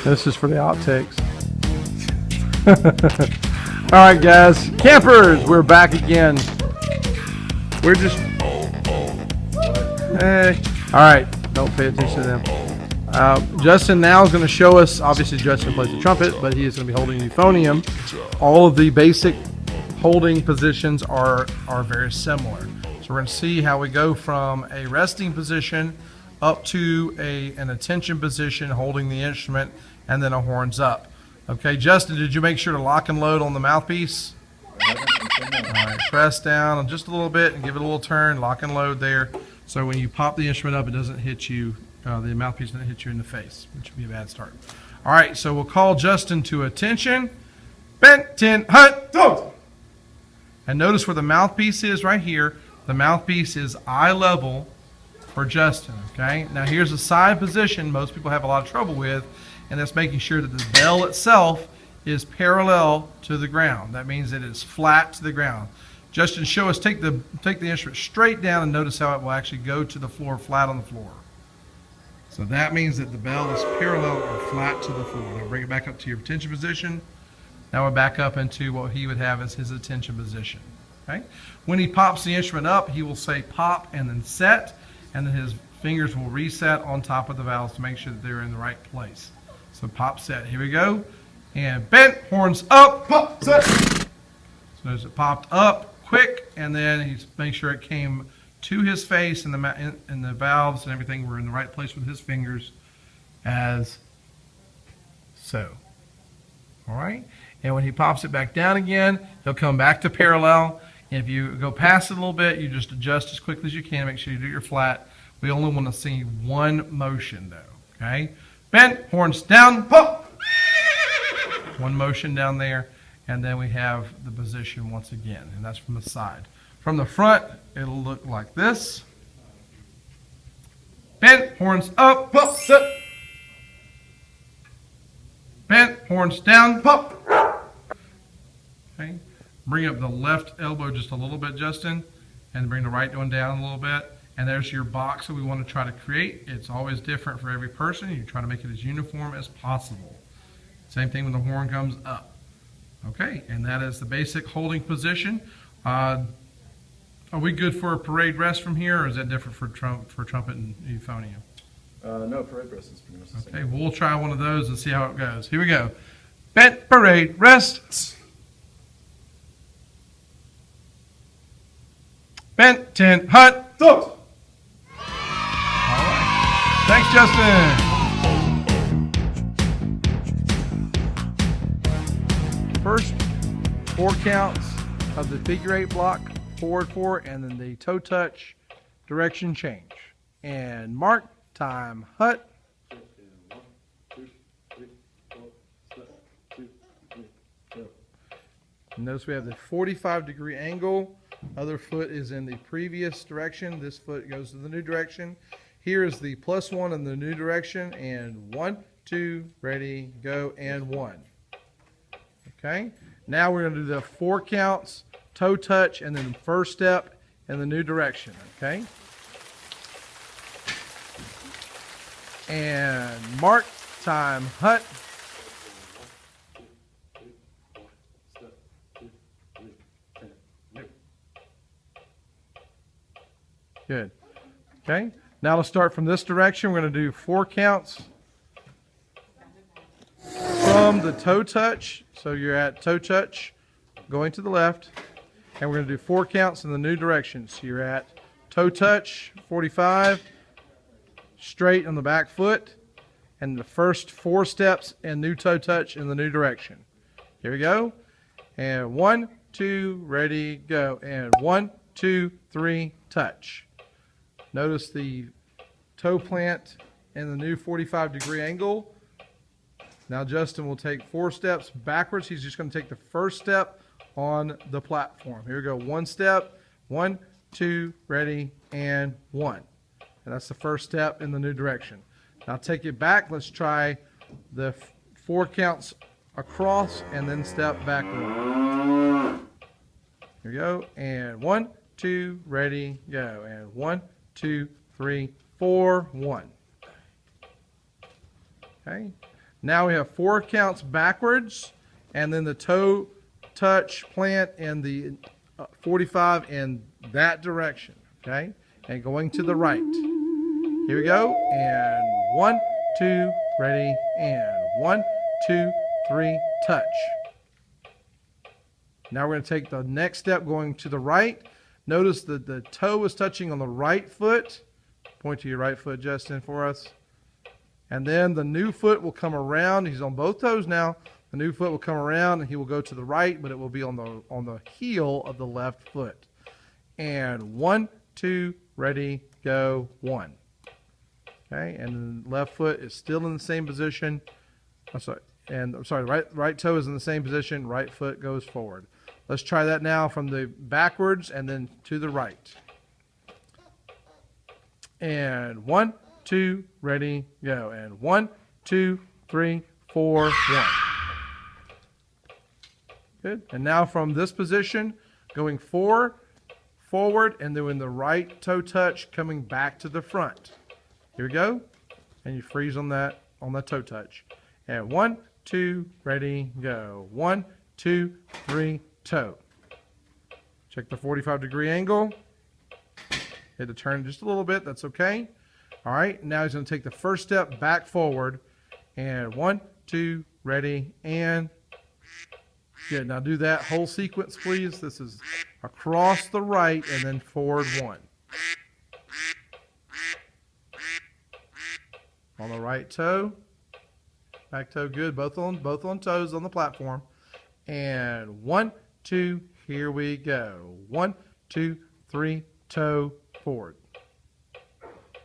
This is for the outtakes. All right, guys. Campers, we're back again. We're just... Hey. All right. Don't pay attention to them. Justin now is going to show us, obviously Justin plays the trumpet, but he is going to be holding euphonium. All of the basic holding positions are very similar. So we're going to see how we go from a resting position up to an attention position, holding the instrument, and then a horns up. Okay, Justin, did you make sure to lock and load on the mouthpiece? All right, press down just a little bit and give it a little turn, lock and load there. So when you pop the instrument up, it doesn't hit you, the mouthpiece doesn't hit you in the face, which would be a bad start. All right, so we'll call Justin to attention. Bent, 10, hut, go! And notice where the mouthpiece is right here. The mouthpiece is eye level for Justin, okay? Now here's a side position most people have a lot of trouble with, and that's making sure that the bell itself is parallel to the ground. That means it is flat to the ground. Justin, show us, take the instrument straight down and notice how it will actually go to the floor, flat on the floor. So that means that the bell is parallel or flat to the floor. Now bring it back up to your attention position. Now we're back up into what he would have as his attention position. Okay? When he pops the instrument up, he will say pop and then set, and then his fingers will reset on top of the valves to make sure that they're in the right place. So pop, set. Here we go. And bent, horns up, pop, set. So as it popped up quick, and then he's make sure it came to his face, and the valves and everything were in the right place with his fingers, as so. All right. And when he pops it back down again, he'll come back to parallel. And if you go past it a little bit, you just adjust as quickly as you can. Make sure you do your flat. We only want to see one motion, though. Okay. Bent, horns down, pop. One motion down there, and then we have the position once again, and that's from the side. From the front, it'll look like this. Bent, horns up, pop, set. Bent, horns down, pop. Okay. Bring up the left elbow just a little bit, Justin, and bring the right one down a little bit. And there's your box that we want to try to create. It's always different for every person. You try to make it as uniform as possible. Same thing when the horn comes up. Okay, and that is the basic holding position. Are we good for a parade rest from here, or is that different for trumpet and euphonium? No, parade rest is pretty much the same. Okay, we'll try one of those and see how it goes. Here we go. Bent, parade, rest. Bent, 10, hut, go. All right. Thanks, Justin. First 4 counts of the figure 8 block, forward 4, and then the toe touch direction change. And mark, time, hut. 1, 2, 3, 4, step, 2, 3, go. Notice we have the 45-degree angle. Other foot is in the previous direction. This foot goes to the new direction. Here is the +1 in the new direction. And 1, 2, ready, go, and 1. Okay. Now we're going to do the 4 counts, toe touch, and then first step in the new direction. Okay. And mark, time, hut. Good. Okay. Now let's start from this direction. We're going to do 4 counts from the toe touch. So you're at toe touch, going to the left, and we're going to do 4 counts in the new direction. So you're at toe touch, 45, straight on the back foot, and the first 4 steps and new toe touch in the new direction. Here we go. And 1, 2, ready, go. And 1, 2, 3, touch. Notice the toe plant in the new 45-degree angle. Now Justin will take 4 steps backwards. He's just going to take the first step on the platform. Here we go. 1 step. 1, 2, ready, and 1. And that's the first step in the new direction. Now take it back. Let's try the 4 counts across and then step backward. Here we go. And 1, 2, ready, go. And 1, 2, 3, 4, 1. Okay. Now we have 4 counts backwards, and then the toe touch plant and the 45 in that direction, okay? And going to the right. Here we go, and 1, 2, ready, and 1, 2, 3, touch. Now we're going to take the next step going to the right. Notice that the toe is touching on the right foot. Point to your right foot, Justin, for us. And then the new foot will come around. He's on both toes now. The new foot will come around and he will go to the right, but it will be on the heel of the left foot. And 1, 2, ready, go, 1. Okay, and the left foot is still in the same position. Right toe is in the same position. Right foot goes forward. Let's try that now from the backwards and then to the right. And 1, 2, ready, go. And 1, 2, 3, 4, 1. Good. And now from this position, going forward, and then the right toe touch coming back to the front. Here we go. And you freeze on that toe touch. And 1, 2, ready, go. 1, 2, 3, toe. Check the 45-degree angle. Hit the turn just a little bit. That's okay. All right. Now he's going to take the first step back forward. And 1, 2, ready, and good. Now do that whole sequence, please. This is across the right and then forward 1. On the right toe. Back toe, good. Both on toes on the platform. And 1, 2, here we go. 1, 2, 3, toe, forward.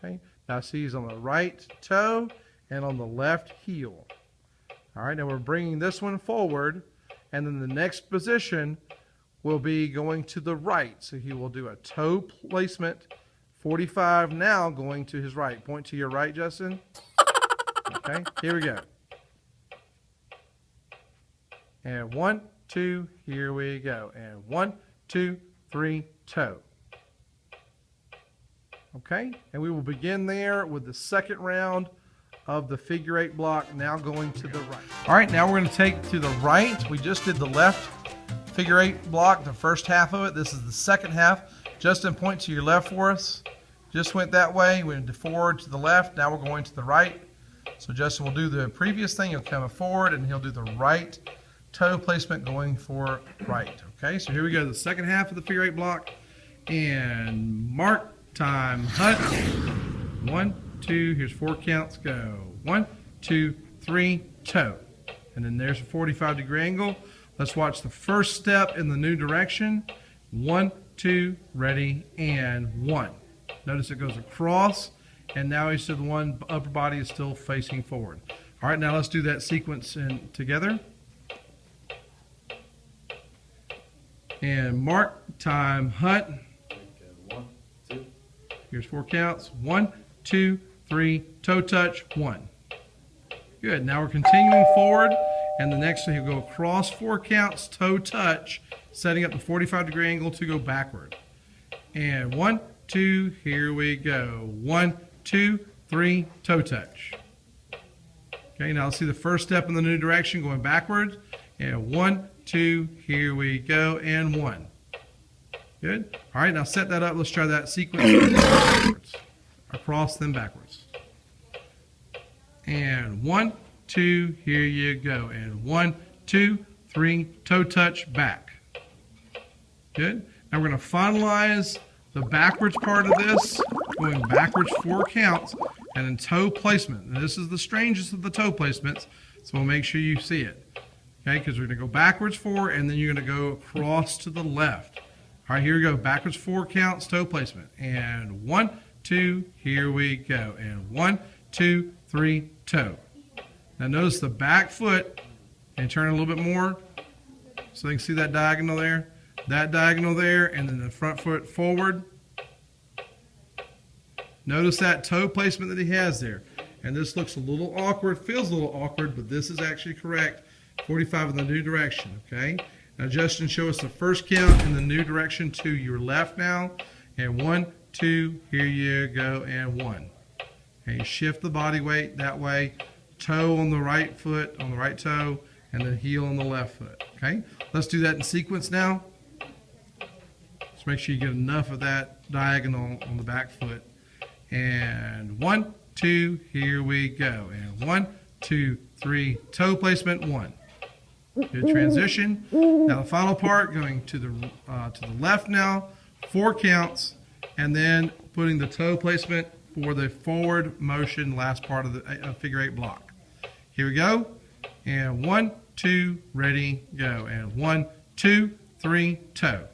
Okay. Now see he's on the right toe and on the left heel. All right. Now we're bringing this one forward, and then the next position will be going to the right. So he will do a toe placement. 45 now going to his right. Point to your right, Justin. Okay. Here we go. And 1, 2, here we go. And 1, 2, 3, toe. Okay, and we will begin there with the second round of the figure 8 block, now going to the right. All right, now we're going to take to the right. We just did the left figure 8 block, the first half of it. This is the second half. Justin, point to your left for us. Just went that way, went forward to the left. Now we're going to the right. So Justin will do the previous thing. He'll come forward and he'll do the right toe placement going for right. Okay, so here we go, the second half of the figure 8 block. And mark. Time, hut. 1, 2, here's 4 counts, go. 1, 2, 3, toe. And then there's a 45-degree angle. Let's watch the first step in the new direction. 1, 2, ready, and 1. Notice it goes across, and now he's to the one upper body is still facing forward. All right, now let's do that sequence together. And mark, time, hut. Here's 4 counts. 1, 2, 3, toe touch, 1. Good. Now we're continuing forward, and the next he'll go across 4 counts, toe touch, setting up the 45-degree angle to go backward. And 1, 2, here we go. 1, 2, 3, toe touch. Okay, now let's see the first step in the new direction going backwards. And 1, 2, here we go, and 1. Good. All right, now set that up. Let's try that sequence backwards. Across, then backwards. And 1, 2, here you go. And 1, 2, 3, toe touch, back. Good. Now we're going to finalize the backwards part of this, going backwards 4 counts, and then toe placement. Now, this is the strangest of the toe placements, so we'll make sure you see it. Okay, because we're going to go backwards 4, and then you're going to go across to the left. All right, here we go. Backwards 4 counts, toe placement. And 1, 2, here we go. And 1, 2, 3, toe. Now notice the back foot, and turn a little bit more so you can see that diagonal there. That diagonal there, and then the front foot forward. Notice that toe placement that he has there. And this looks a little awkward, feels a little awkward, but this is actually correct. 45 in the new direction, okay? Now, Justin, show us the first count in the new direction to your left now. And 1, 2, here you go, and 1. And shift the body weight that way. toe on the right foot, on the right toe, and then heel on the left foot. Okay, let's do that in sequence now. Just make sure you get enough of that diagonal on the back foot. And 1, 2, here we go. And 1, 2, 3, toe placement, 1. Good transition. Now the final part, going to the left now, 4 counts, and then putting the toe placement for the forward motion, last part of the figure 8 block. Here we go. And 1, 2, ready, go. And 1, 2, 3, toe.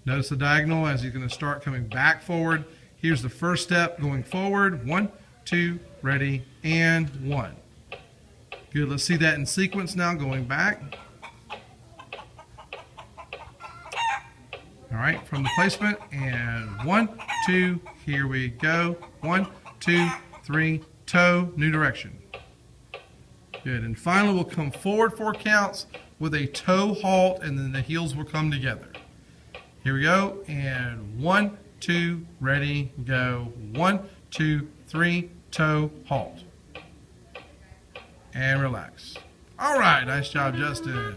Notice the diagonal as he's going to start coming back forward. Here's the first step going forward. 1, 2, ready, and 1. Good. Let's see that in sequence now, going back. All right, from the placement, and 1, 2, here we go. 1, 2, 3, toe, new direction. Good. And finally, we'll come forward 4 counts with a toe halt, and then the heels will come together. Here we go. And 1, 2, ready, go. 1, 2, 3, toe, halt. And relax. All right, nice job, Justin.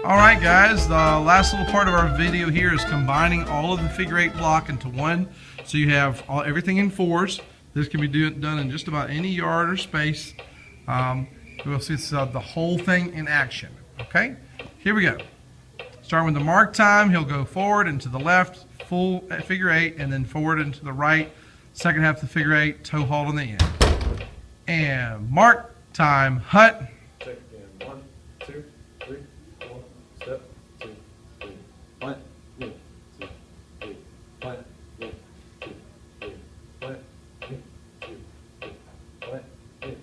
All right, guys, the last little part of our video here is combining all of the figure 8 block into one. So you have everything in 4s. This can be done in just about any yard or space. We'll see the whole thing in action. Okay, here we go. Starting with the mark time, he'll go forward and to the left, full figure 8, and then forward and to the right, second half of the figure 8, toe halt on the end. And mark time, hut. Check again. 1, 2, 3, 4. Step 2, 3. Plant. 1, 2, 3. Plant. 1, 2, 3. Plant. 1, 2, 3. Plant. 1, 2,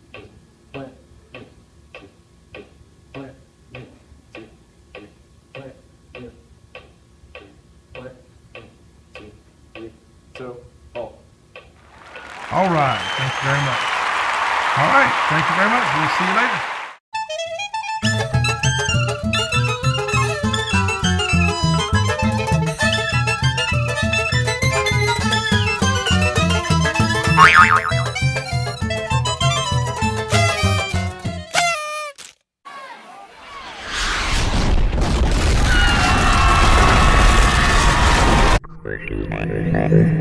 3. Plant. 1, 2, 3. Plant. 1, 2, 3. Plant. 1, 2, 3. Plant. 1, 2, 3. So, halt. All right, thank you very much. All right, thank you very much. We'll see you later. Thank you.